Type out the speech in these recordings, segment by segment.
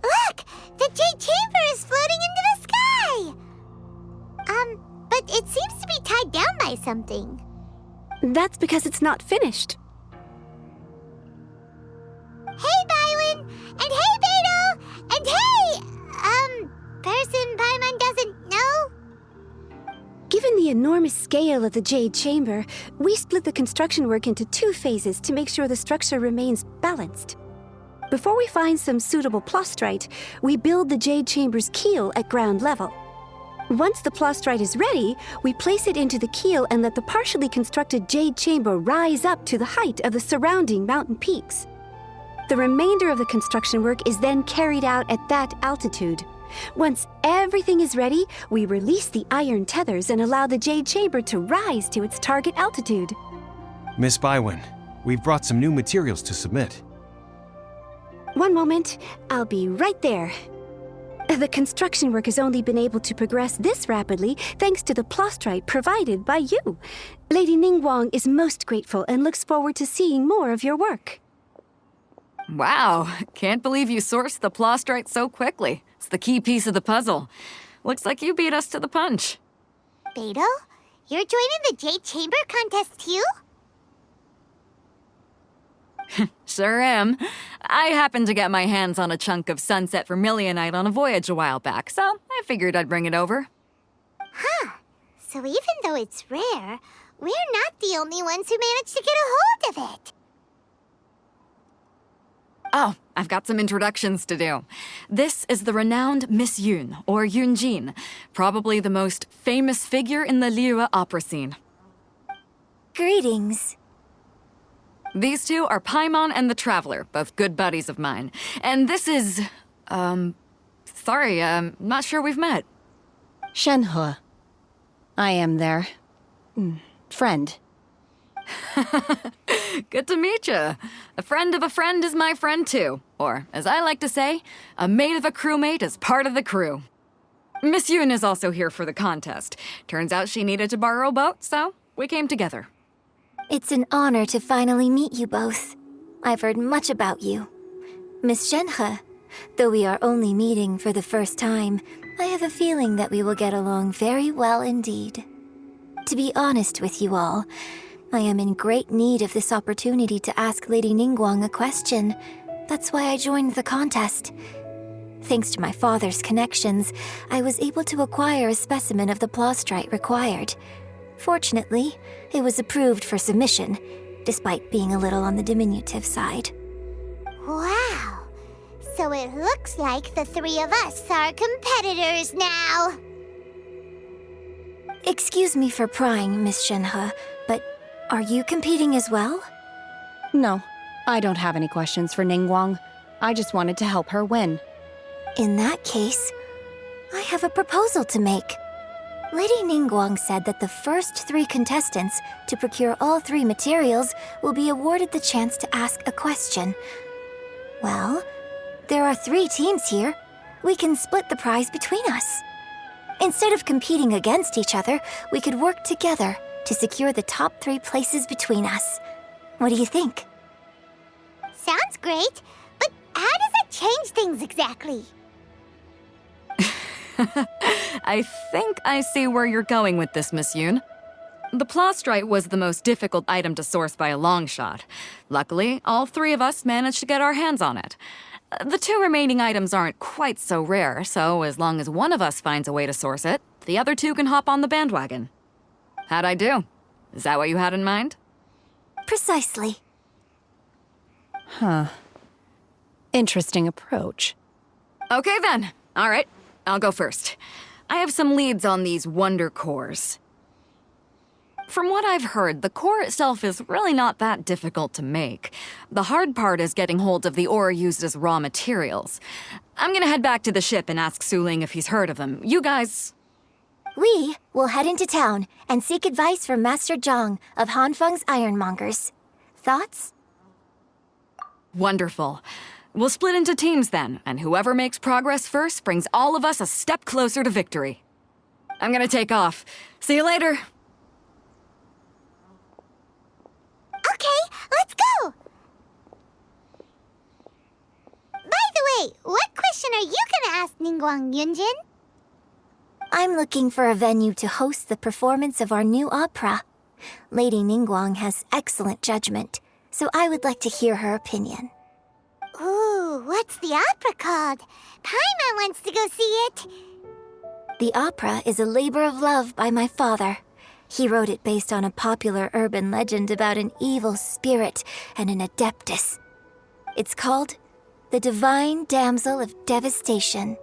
Look! The Jade Chamber is floating into the sky! But it seems to be tied down by something. That's because it's not finished. Hey, Byron! And hey, Beto! And hey, person Paimon doesn't know? Given the enormous scale of the Jade Chamber, we split the construction work into 2 phases to make sure the structure remains balanced. Before we find some suitable plastrite, we build the Jade Chamber's keel at ground level. Once the plastrite is ready, we place it into the keel and let the partially constructed Jade Chamber rise up to the height of the surrounding mountain peaks. The remainder of the construction work is then carried out at that altitude. Once everything is ready, we release the iron tethers and allow the Jade Chamber to rise to its target altitude. Miss Bygones, we've brought some new materials to submit. One moment, I'll be right there. The construction work has only been able to progress this rapidly thanks to the plastrite provided by you. Lady Ningguang is most grateful and looks forward to seeing more of your work. Wow, can't believe you sourced the plastrite so quickly. It's the key piece of the puzzle. Looks like you beat us to the punch. Beto? You're joining the Jade Chamber contest too? Sure am. I happened to get my hands on a chunk of sunset vermilionite on a voyage a while back, so I figured I'd bring it over. Huh. So even though it's rare, we're not the only ones who managed to get a hold of it. Oh, I've got some introductions to do. This is the renowned Miss Yun, or Yunjin, probably the most famous figure in the Liyue opera scene. Greetings. These two are Paimon and the Traveler, both good buddies of mine. And this is, sorry, not sure we've met. Shenhe. I am their friend. Good to meet you. A friend of a friend is my friend too. Or, as I like to say, a mate of a crewmate is part of the crew. Miss Yun is also here for the contest. Turns out she needed to borrow a boat, so we came together. It's an honor to finally meet you both. I've heard much about you. Miss Shenhe, though we are only meeting for the first time, I have a feeling that we will get along very well indeed. To be honest with you all, I am in great need of this opportunity to ask Lady Ningguang a question. That's why I joined the contest. Thanks to my father's connections, I was able to acquire a specimen of the plastrite required. Fortunately, it was approved for submission, despite being a little on the diminutive side. Wow. So it looks like the 3 of us are competitors now. Excuse me for prying, Miss Shenhe, but are you competing as well? No, I don't have any questions for Ningguang. I just wanted to help her win. In that case, I have a proposal to make. Lady Ningguang said that the first 3 contestants to procure all 3 materials will be awarded the chance to ask a question. Well, there are 3 teams here. We can split the prize between us. Instead of competing against each other, we could work together to secure the top 3 places between us. What do you think? Sounds great, but how does that change things exactly? I think I see where you're going with this, Miss Yun. The plastrite was the most difficult item to source by a long shot. Luckily, all 3 of us managed to get our hands on it. The 2 remaining items aren't quite so rare, so as long as one of us finds a way to source it, the other 2 can hop on the bandwagon. How'd I do? Is that what you had in mind? Precisely. Huh. Interesting approach. Okay then. All right, I'll go first. I have some leads on these wonder cores. From what I've heard, the core itself is really not that difficult to make. The hard part is getting hold of the ore used as raw materials. I'm gonna head back to the ship and ask Suling if he's heard of them. You guys... We will head into town and seek advice from Master Zhang of Hanfeng's Ironmongers. Thoughts? Wonderful. We'll split into teams then, and whoever makes progress first brings all of us a step closer to victory. I'm gonna take off. See you later. Okay, let's go! By the way, what question are you gonna ask Ningguang, Yunjin? I'm looking for a venue to host the performance of our new opera. Lady Ningguang has excellent judgment, so I would like to hear her opinion. Ooh, what's the opera called? Paimon wants to go see it. The opera is a labor of love by my father. He wrote it based on a popular urban legend about an evil spirit and an adeptus. It's called The Divine Damsel of Devastation.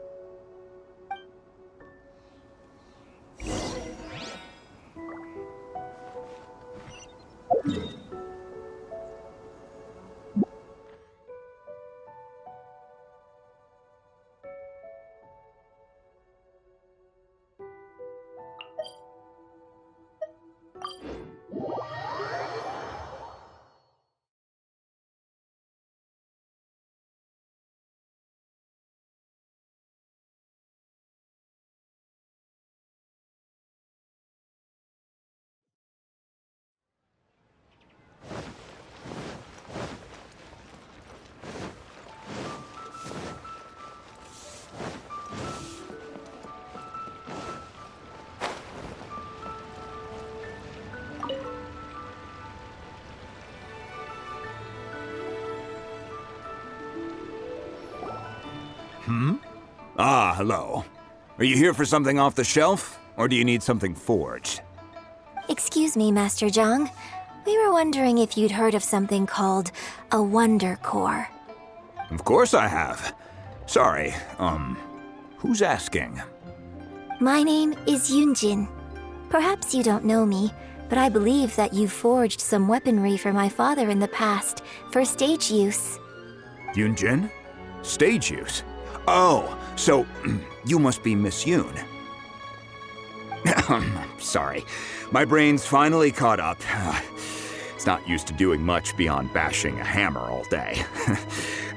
Ah, hello. Are you here for something off the shelf, or do you need something forged? Excuse me, Master Zhang. We were wondering if you'd heard of something called a Wonder Core. Of course I have. Sorry, who's asking? My name is Yunjin. Perhaps you don't know me, but I believe that you forged some weaponry for my father in the past for stage use. Yunjin? Stage use? Oh, so you must be Miss Yoon. Sorry, my brain's finally caught up. It's not used to doing much beyond bashing a hammer all day.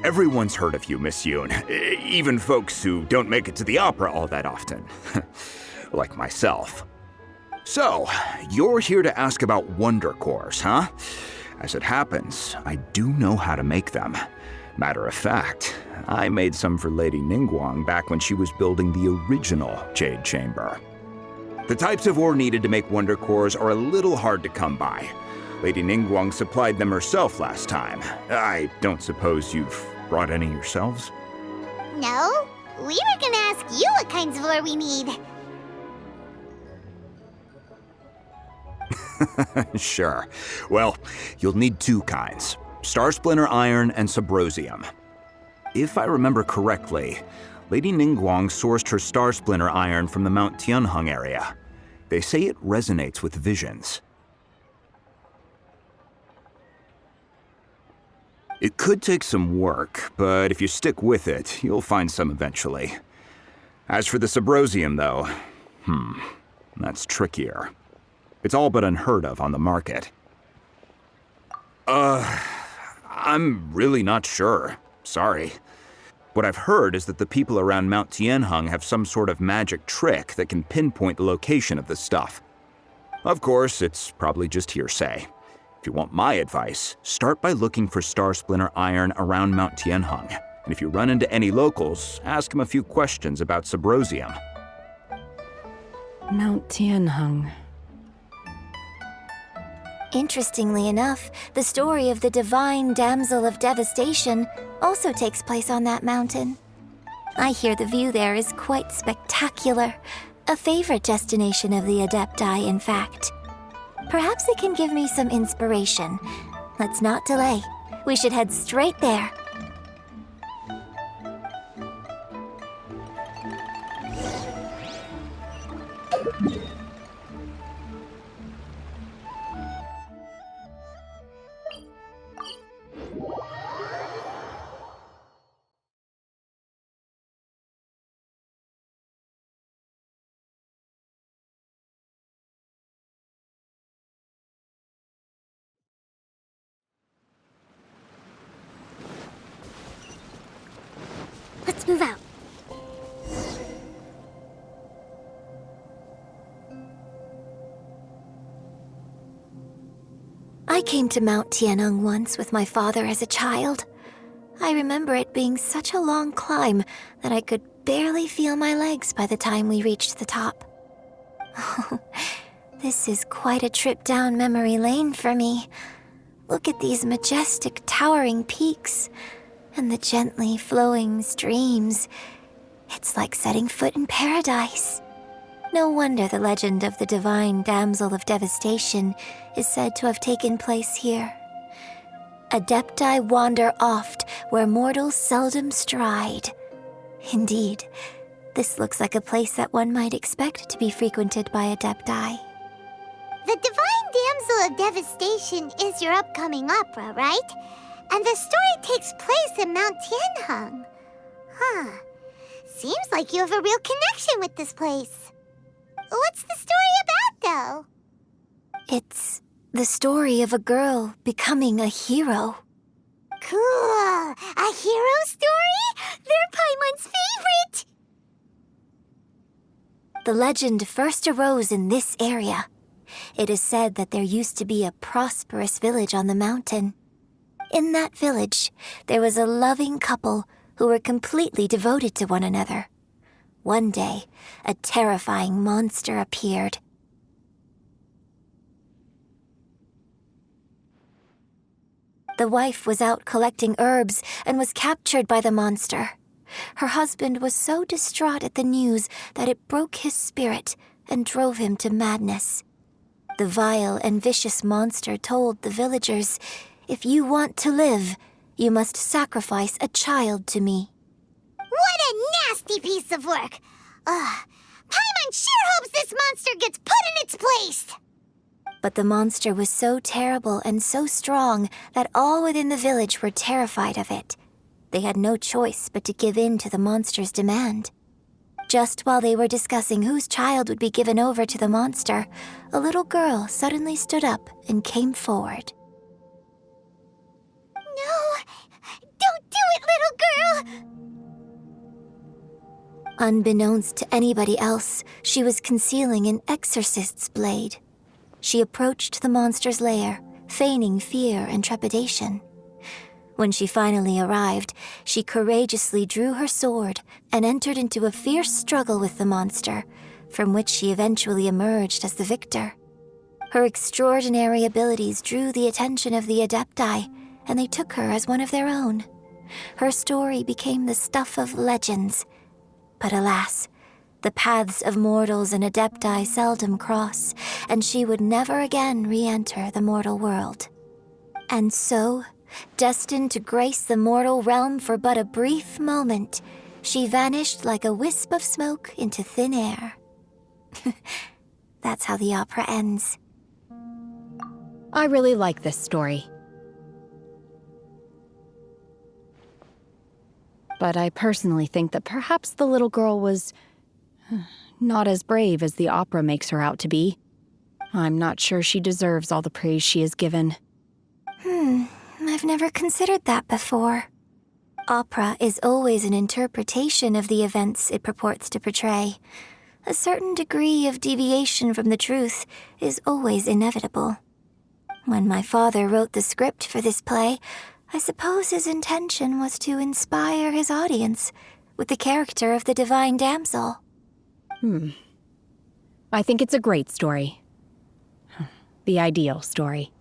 Everyone's heard of you, Miss Yoon, even folks who don't make it to the opera all that often. Like myself. So, you're here to ask about Wonder Cores, huh? As it happens, I do know how to make them. Matter of fact, I made some for Lady Ningguang back when she was building the original Jade Chamber. The types of ore needed to make Wonder Cores are a little hard to come by. Lady Ningguang supplied them herself last time. I don't suppose you've brought any yourselves? No, we were gonna ask you what kinds of ore we need. Sure. Well, you'll need two kinds. Star Splinter Iron and Subrosium. If I remember correctly, Lady Ningguang sourced her Star Splinter Iron from the Mount Tianheng area. They say it resonates with visions. It could take some work, but if you stick with it, you'll find some eventually. As for the Subrosium, though, that's trickier. It's all but unheard of on the market. I'm really not sure. Sorry. What I've heard is that the people around Mount Tianheng have some sort of magic trick that can pinpoint the location of the stuff. Of course, it's probably just hearsay. If you want my advice, start by looking for Star Splinter Iron around Mount Tianheng. And if you run into any locals, ask them a few questions about Subrosium. Mount Tianheng. Interestingly enough, the story of the Divine Damsel of Devastation also takes place on that mountain. I hear the view there is quite spectacular. A favorite destination of the Adepti, in fact. Perhaps it can give me some inspiration. Let's not delay. We should head straight there. Let's move out. I came to Mount Tianheng once with my father as a child. I remember it being such a long climb that I could barely feel my legs by the time we reached the top. Oh, this is quite a trip down memory lane for me. Look at these majestic, towering peaks and the gently flowing streams. It's like setting foot in paradise. No wonder the legend of the divine damsel of devastation is said to have taken place here. Adepti wander oft where mortals seldom stride. Indeed, this looks like a place that one might expect to be frequented by Adepti. The Divine Damsel of Devastation is your upcoming opera, right? And the story takes place in Mount Tianheng. Huh. Seems like you have a real connection with this place. What's the story about, though? It's the story of a girl becoming a hero. Cool. A hero story? They're Paimon's favorite! The legend first arose in this area. It is said that there used to be a prosperous village on the mountain. In that village, there was a loving couple who were completely devoted to one another. One day, a terrifying monster appeared. The wife was out collecting herbs and was captured by the monster. Her husband was so distraught at the news that it broke his spirit and drove him to madness. The vile and vicious monster told the villagers, "If you want to live, you must sacrifice a child to me." What a nasty piece of work! Paimon sure hopes this monster gets put in its place! But the monster was so terrible and so strong that all within the village were terrified of it. They had no choice but to give in to the monster's demand. Just while they were discussing whose child would be given over to the monster, a little girl suddenly stood up and came forward. No! Don't do it, little girl! Unbeknownst to anybody else, she was concealing an exorcist's blade. She approached the monster's lair, feigning fear and trepidation. When she finally arrived, she courageously drew her sword and entered into a fierce struggle with the monster, from which she eventually emerged as the victor. Her extraordinary abilities drew the attention of the Adepti, and they took her as one of their own. Her story became the stuff of legends. But alas, the paths of mortals and Adepti seldom cross, and she would never again re-enter the mortal world. And so, destined to grace the mortal realm for but a brief moment, she vanished like a wisp of smoke into thin air. That's how the opera ends. I really like this story. But I personally think that perhaps the little girl was not as brave as the opera makes her out to be. I'm not sure she deserves all the praise she is given. I've never considered that before. Opera is always an interpretation of the events it purports to portray. A certain degree of deviation from the truth is always inevitable. When my father wrote the script for this play, I suppose his intention was to inspire his audience with the character of the Divine Damsel. I think it's a great story. The ideal story.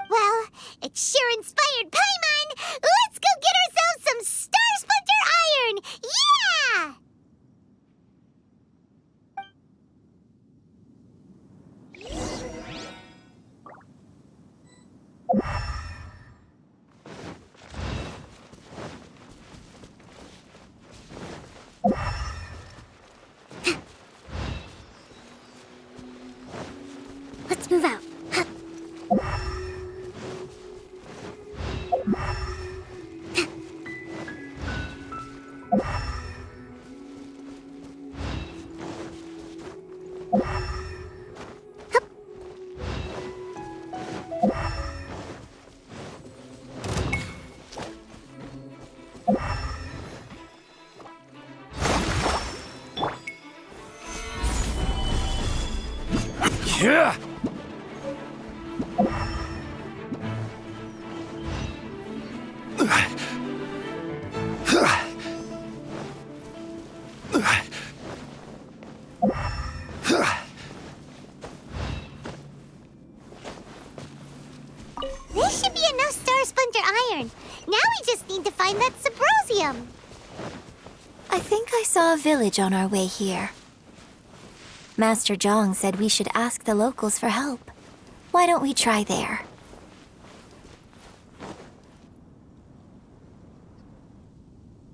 Well, it sure inspired Paimon! Let's go get ourselves some Star Splinter Iron! Yeah! Let's move out. Yeah! This should be enough Star Splinter Iron. Now we just need to find that Subrosium. I think I saw a village on our way here. Master Zhang said we should ask the locals for help. Why don't we try there?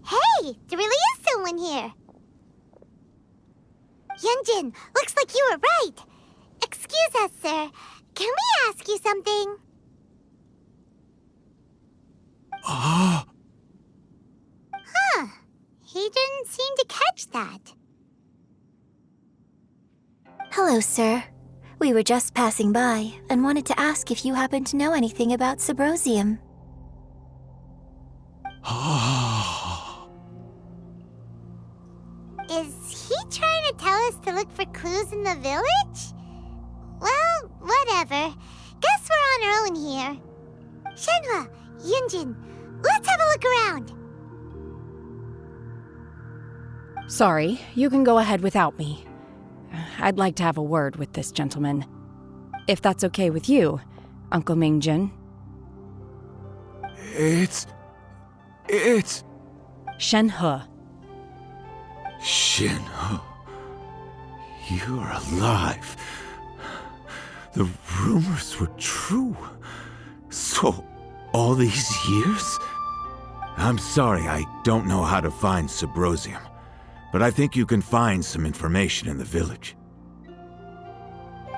Hey, there really is someone here. Yunjin, looks like you were right. Excuse us, sir. Can we ask you something? Huh. He didn't seem to catch that. Hello, sir. We were just passing by and wanted to ask if you happen to know anything about Subrosium. Is he trying to tell us to look for clues in the village? Well, whatever. Guess we're on our own here. Shenhua, Yunjin, let's have a look around. Sorry, you can go ahead without me. I'd like to have a word with this gentleman. If that's okay with you, Uncle Mingjin. It's... Shenhe. Shenhe. You're alive. The rumors were true. So, all these years? I'm sorry, I don't know how to find Subrosium, but I think you can find some information in the village.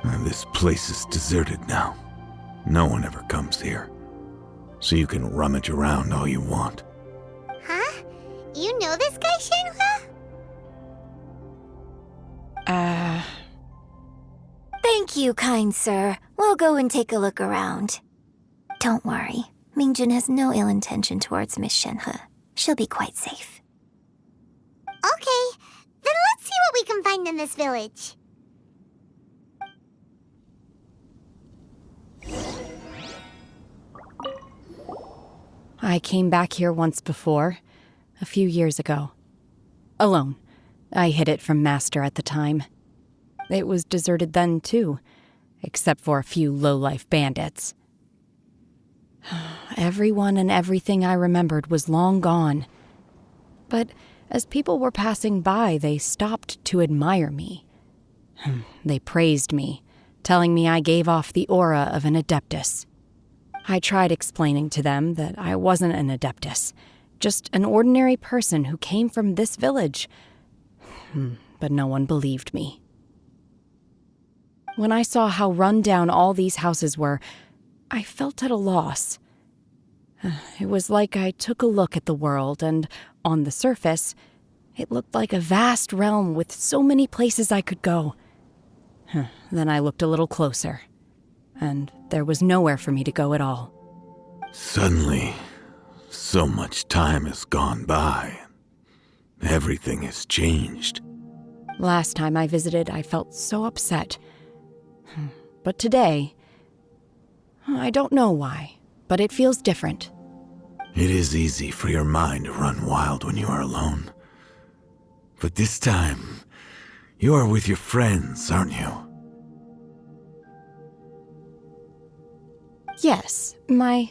And this place is deserted now. No one ever comes here. So you can rummage around all you want. Huh? You know this guy, Shenhua? Thank you, kind sir. We'll go and take a look around. Don't worry. Mingjin has no ill intention towards Miss Shenhe. She'll be quite safe. Okay, then let's see what we can find in this village. I came back here once before, a few years ago. Alone. I hid it from Master at the time. It was deserted then, too, except for a few low-life bandits. Everyone and everything I remembered was long gone. But as people were passing by, they stopped to admire me. They praised me, telling me I gave off the aura of an Adeptus. I tried explaining to them that I wasn't an Adeptus, just an ordinary person who came from this village. But no one believed me. When I saw how run down all these houses were, I felt at a loss. It was like I took a look at the world, and on the surface, it looked like a vast realm with so many places I could go. Then I looked a little closer, and there was nowhere for me to go at all. Suddenly, so much time has gone by. Everything has changed. Last time I visited, I felt so upset. But today, I don't know why, but it feels different. It is easy for your mind to run wild when you are alone. But this time, you are with your friends, aren't you? Yes, my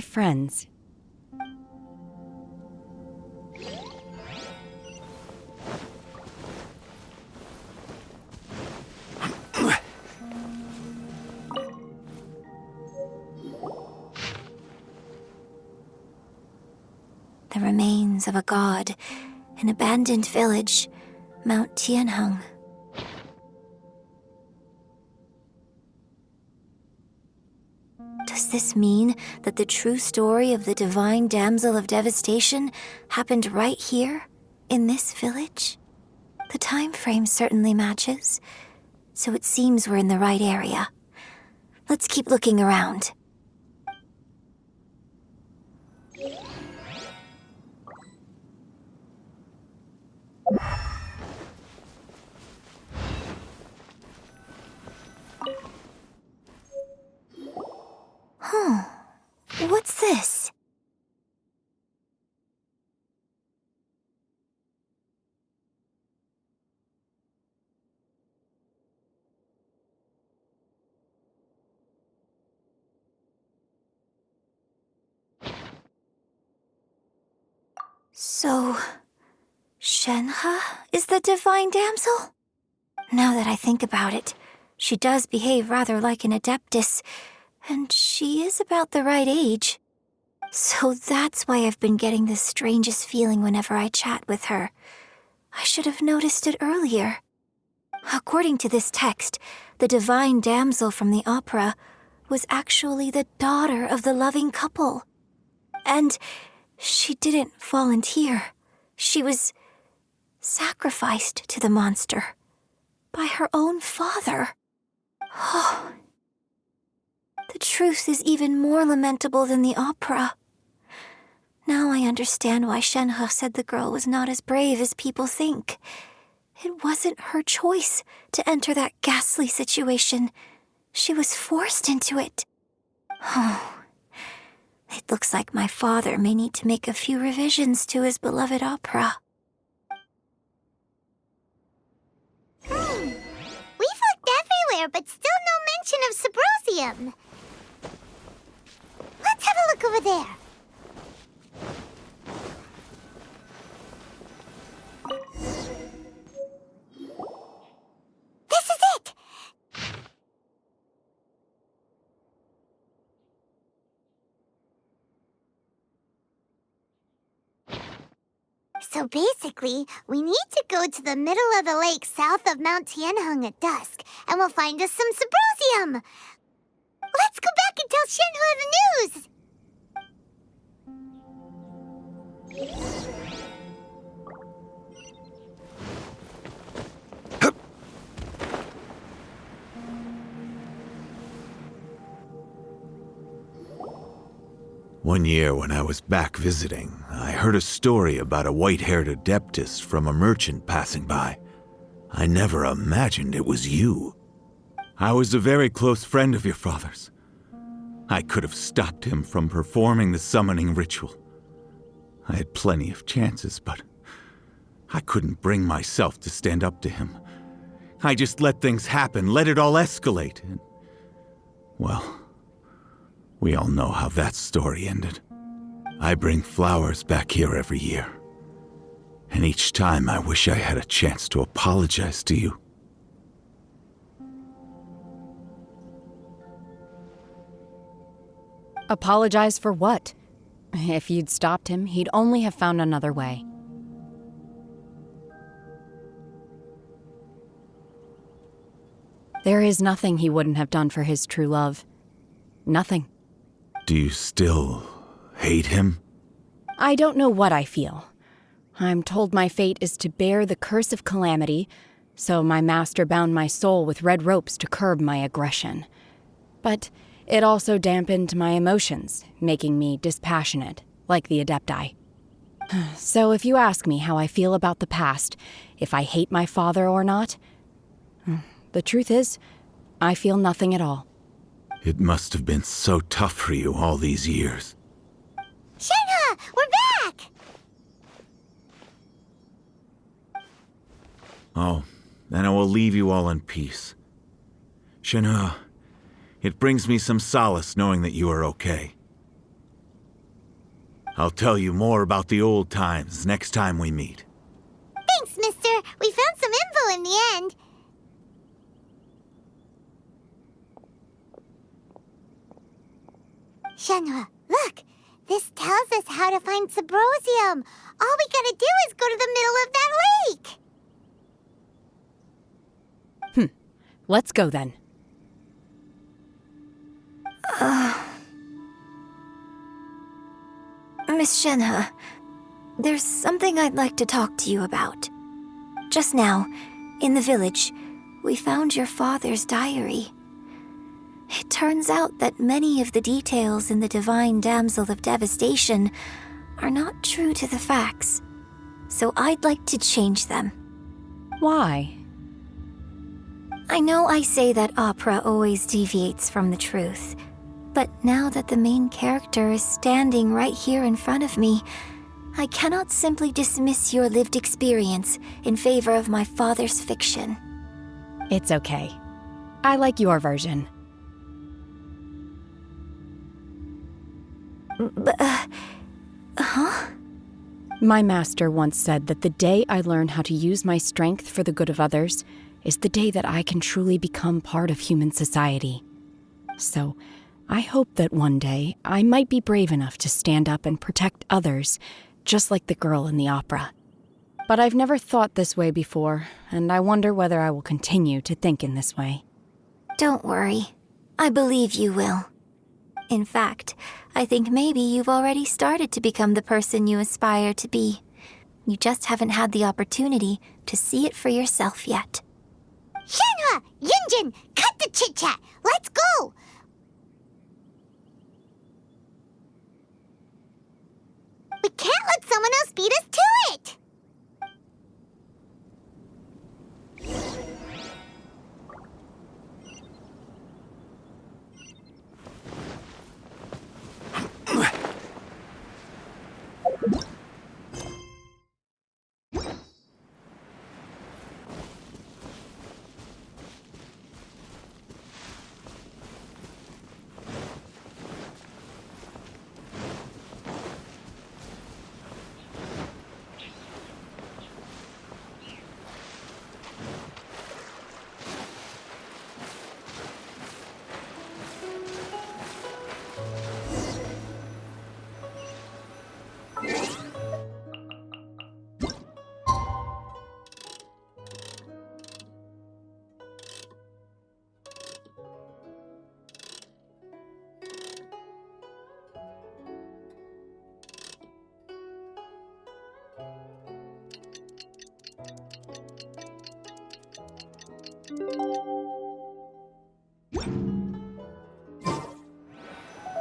friends. The remains of a god, an abandoned village, Mount Tianheng. Does this mean that the true story of the divine damsel of devastation happened right here, in this village? The time frame certainly matches, so it seems we're in the right area. Let's keep looking around. What's this? So, Shenhe is the divine damsel? Now that I think about it, she does behave rather like an adeptus, and she is about the right age. So that's why I've been getting the strangest feeling whenever I chat with her. I should have noticed it earlier. According to this text, the divine damsel from the opera was actually the daughter of the loving couple. And she didn't volunteer. She was sacrificed to the monster by her own father. Oh, the truth is even more lamentable than the opera. Now I understand why Shenhe said the girl was not as brave as people think. It wasn't her choice to enter that ghastly situation. She was forced into it. Oh, it looks like my father may need to make a few revisions to his beloved opera. We've looked everywhere, but still no mention of Sybrosium. Let's have a look over there. This is it! So basically, we need to go to the middle of the lake south of Mount Tianheng at dusk, and we'll find us some Sybrosium! Let's go back and tell Shenhe the news! One year when I was back visiting, I heard a story about a white-haired adeptus from a merchant passing by. I never imagined it was you. I was a very close friend of your father's. I could have stopped him from performing the summoning ritual. I had plenty of chances, but I couldn't bring myself to stand up to him. I just let things happen, let it all escalate, and, well, we all know how that story ended. I bring flowers back here every year, and each time I wish I had a chance to apologize to you. Apologize for what? If you'd stopped him, he'd only have found another way. There is nothing he wouldn't have done for his true love. Nothing. Do you still hate him? I don't know what I feel. I'm told my fate is to bear the curse of calamity, so my master bound my soul with red ropes to curb my aggression. But it also dampened my emotions, making me dispassionate, like the Adepti. So if you ask me how I feel about the past, if I hate my father or not, the truth is, I feel nothing at all. It must have been so tough for you all these years. Shenhe, we're back! Oh, then I will leave you all in peace. Shenhe, it brings me some solace knowing that you are okay. I'll tell you more about the old times next time we meet. Thanks, mister. We found some info in the end. Shenhe, look! This tells us how to find Sybrosium. All we gotta do is go to the middle of that lake! Let's go then. Miss Shenhe, there's something I'd like to talk to you about. Just now, in the village, we found your father's diary. It turns out that many of the details in the Divine Damsel of Devastation are not true to the facts, so I'd like to change them. Why? I know I say that opera always deviates from the truth, but now that the main character is standing right here in front of me, I cannot simply dismiss your lived experience in favor of my father's fiction. It's okay. I like your version. My master once said that the day I learn how to use my strength for the good of others is the day that I can truly become part of human society. So, I hope that one day I might be brave enough to stand up and protect others, just like the girl in the opera. But I've never thought this way before, and I wonder whether I will continue to think in this way. Don't worry. I believe you will. In fact, I think maybe you've already started to become the person you aspire to be. You just haven't had the opportunity to see it for yourself yet. Shenhe! Yunjin! Cut the chit-chat! Let's go! We can't let someone else beat us to it!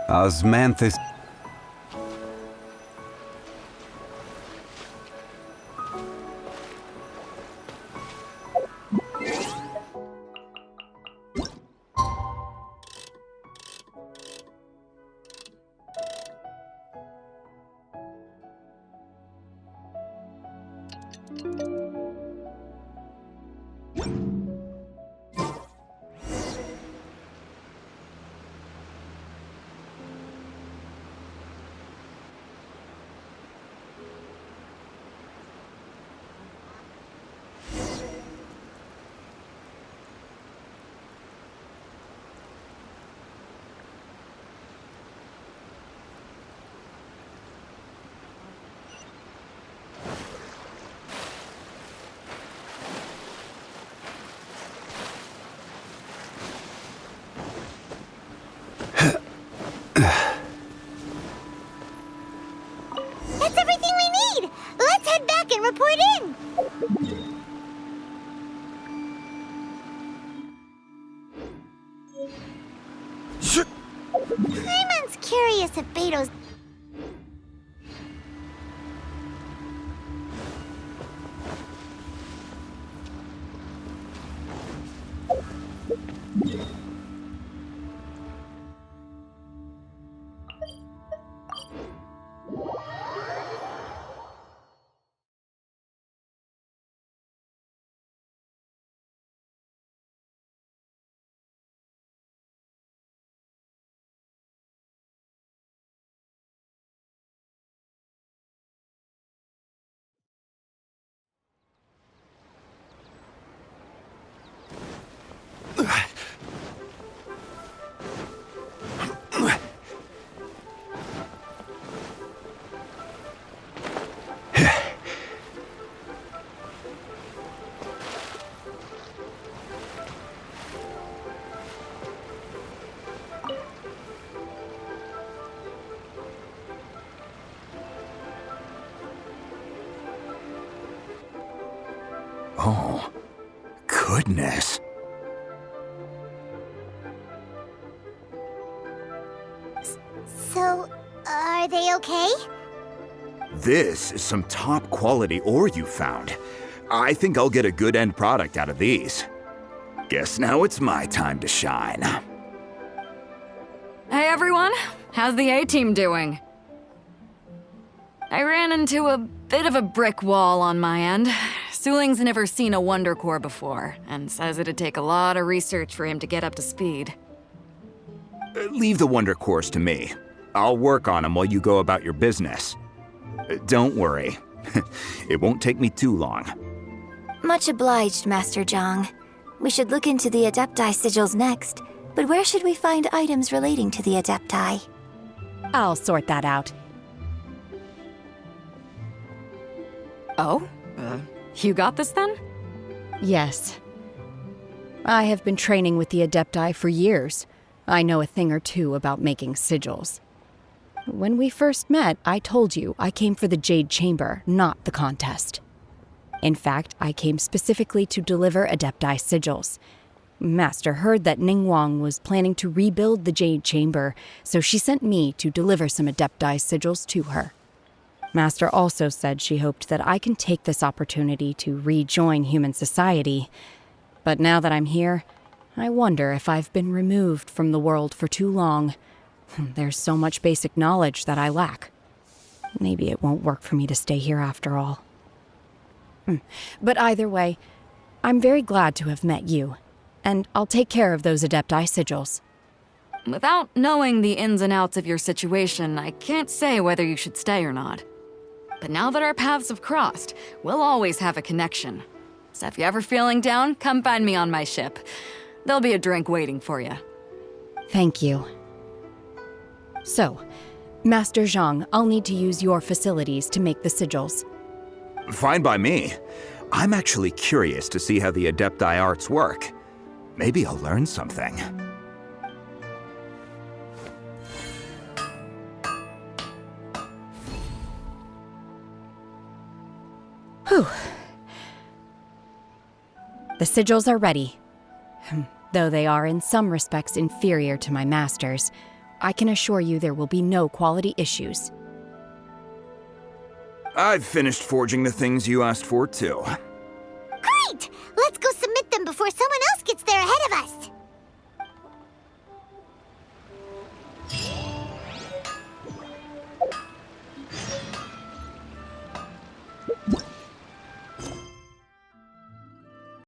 Osmanthus. That's everything we need! Let's head back and report in! Paimon's curious if Beto's... Oh, goodness. So, are they okay? This is some top quality ore you found. I think I'll get a good end product out of these. Guess now it's my time to shine. Hey everyone, how's the A-team doing? I ran into a bit of a brick wall on my end. Suling's never seen a Wonder Core before, and says it'd take a lot of research for him to get up to speed. Leave the Wonder Cores to me. I'll work on them while you go about your business. Don't worry, It won't take me too long. Much obliged, Master Zhang. We should look into the Adepti sigils next, but where should we find items relating to the Adepti? I'll sort that out. Oh? You got this then? Yes. I have been training with the Adepti for years. I know a thing or two about making sigils. When we first met, I told you I came for the Jade Chamber, not the contest. In fact, I came specifically to deliver Adepti sigils. Master heard that Ningguang was planning to rebuild the Jade Chamber, so she sent me to deliver some Adepti sigils to her. Master also said she hoped that I can take this opportunity to rejoin human society. But now that I'm here, I wonder if I've been removed from the world for too long. There's so much basic knowledge that I lack. Maybe it won't work for me to stay here after all. But either way, I'm very glad to have met you, and I'll take care of those Adepti sigils. Without knowing the ins and outs of your situation, I can't say whether you should stay or not. But now that our paths have crossed, we'll always have a connection. So if you're ever feeling down, come find me on my ship. There'll be a drink waiting for you. Thank you. So, Master Zhang, I'll need to use your facilities to make the sigils. Fine by me. I'm actually curious to see how the Adepti arts work. Maybe I'll learn something. Whew. The sigils are ready. Though they are in some respects inferior to my master's, I can assure you there will be no quality issues. I've finished forging the things you asked for, too. Great! Let's go submit them before someone else gets there ahead